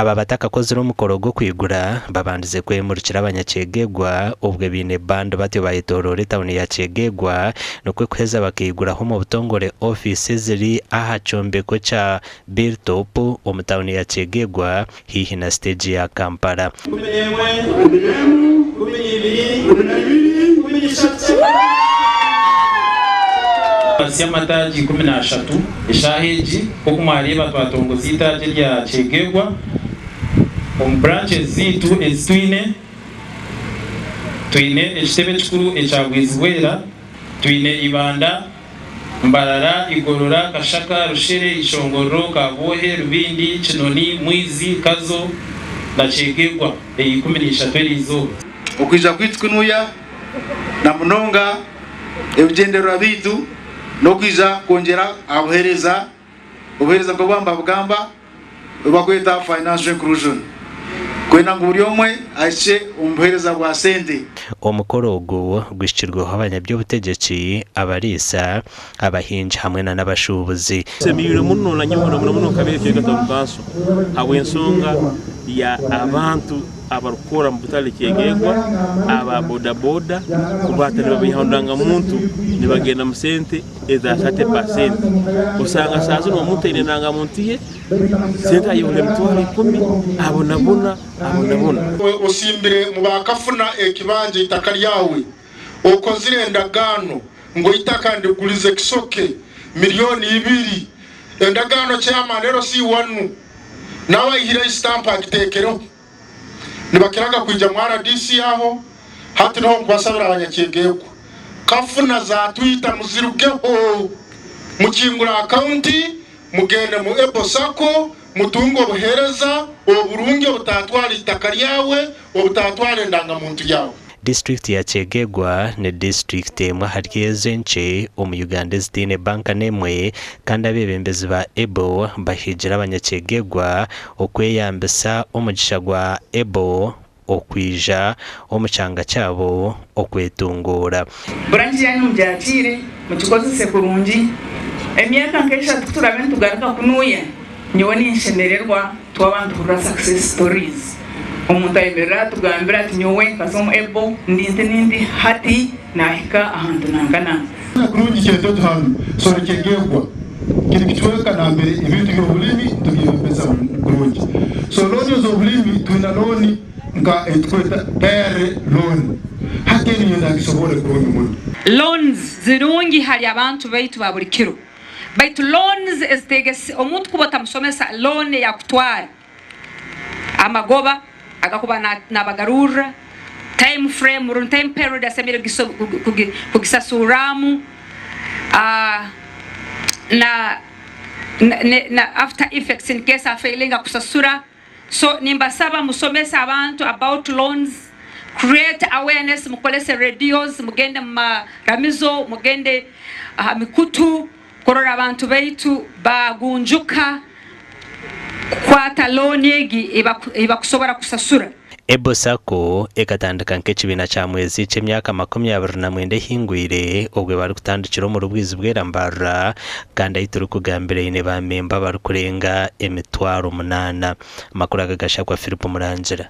aba batakakozera umukoro gwo kwigura babandize kwemurukira abanyakegegwa ubwe bine band batyo bayitorore town ya Kegegwa no kweza bakiguraho mu butongore offices ziri ahacombeko cha Billtop omutawun ya Kegegwa hihi na stage ya Kampala. Amataji 13 eshahiji okumwaleba twatongoza itaje lya Kegegwa branches zitu ezitwine ekitebe kikuru ekyagwizibwera twine Ibanda, Mbarara, Igorora, Kashaka, Rushere, Ishongoro, Kabohe, Rubindi, Kinoni, Mwizi, Kazo na Kegegwa 13 erizo okwija kwitkunuya na munonga ebigendera bitu no kwija kongera abuhereza ko bugamba bakweta financial inclusion kwena nguri omwe ache umbuhereza bwa sente. Omukoro ogwo gwishikirwaho abanyaby'obutegetsi abarisa abahinji hamwe n'abashubuzi semiyure muno na nyamura muno kabere kyegatambanso awensonga ya abantu abarukora mu butale Kegegwa aba boda kubatari babihondanga muntu nibagenda mu sente eza 30% usanga sazo no muntu ine nanga muntiye sente ayibule mutwari 10 abona osimbire mu bakafuna ekibanje itaka lyawe okozire endagano ngo itaka ndigulize kisoke milioni 2 endagano chairman rero si wanu nawe ihira stamp akitekero nibakiraga kwija mu RDC aho hati no kwasabira abanyakegegwa kafuna za Twitter muzirugeho mukingura account mugende mu ebosako mutungo buhereza oburungi obutatwara itaka lyawe obutatwara ndangamuntu yawe. District ya Kegegwa ne district emwe hariyeze nche omu Uganda zitine banka nemwe kandi abebembezi ba EBO bahijira abanyakegegwa okweyambisa omugisha gwa EBO okwija omucanga cyabo okwetungura. Branch yanyu mbyakire mukikozese kurungi emyaka nkesha tuturabe tugaruka kunuye nyewe nishemererwa twabantu kura success stories. Omuntu ayibera tugambira ati nyowe kasomo EBO nindi hati nahika ahantu nangana kurungi cyeto hano so Kegegwa kiri kitweka na mbere ibintu by'obulimi tubiyembeza kurungi so loan z'obulimi twina loan nga etweta pere loan hakeni ndagisobora kurungi muno loans zirungi hari abantu baitu baburikiro baitu loans estegese omuntu kubota musomesa loan ya kutwara amagoba agakuba nabagarura time frame run time period asemire kugisasuramu na after effects in case of failing kusasura. So nimbasaba musomesa abantu about loans, create awareness, mukolese radios, mugende maramizo, mugende mikutu korora abantu baitu bagunjuka kwata loan yegi ibakusobora kusasura. EBO Sacco ekatandika nk'ekibina kya mwezi ky'emyaka 29 hingwire obwe bari kutandikira mu rubwizi bw'erambara kandi ayituru kugambira ine ba memba bari kurenga emitwaro 8 makuru agashakwa Philip Murangira.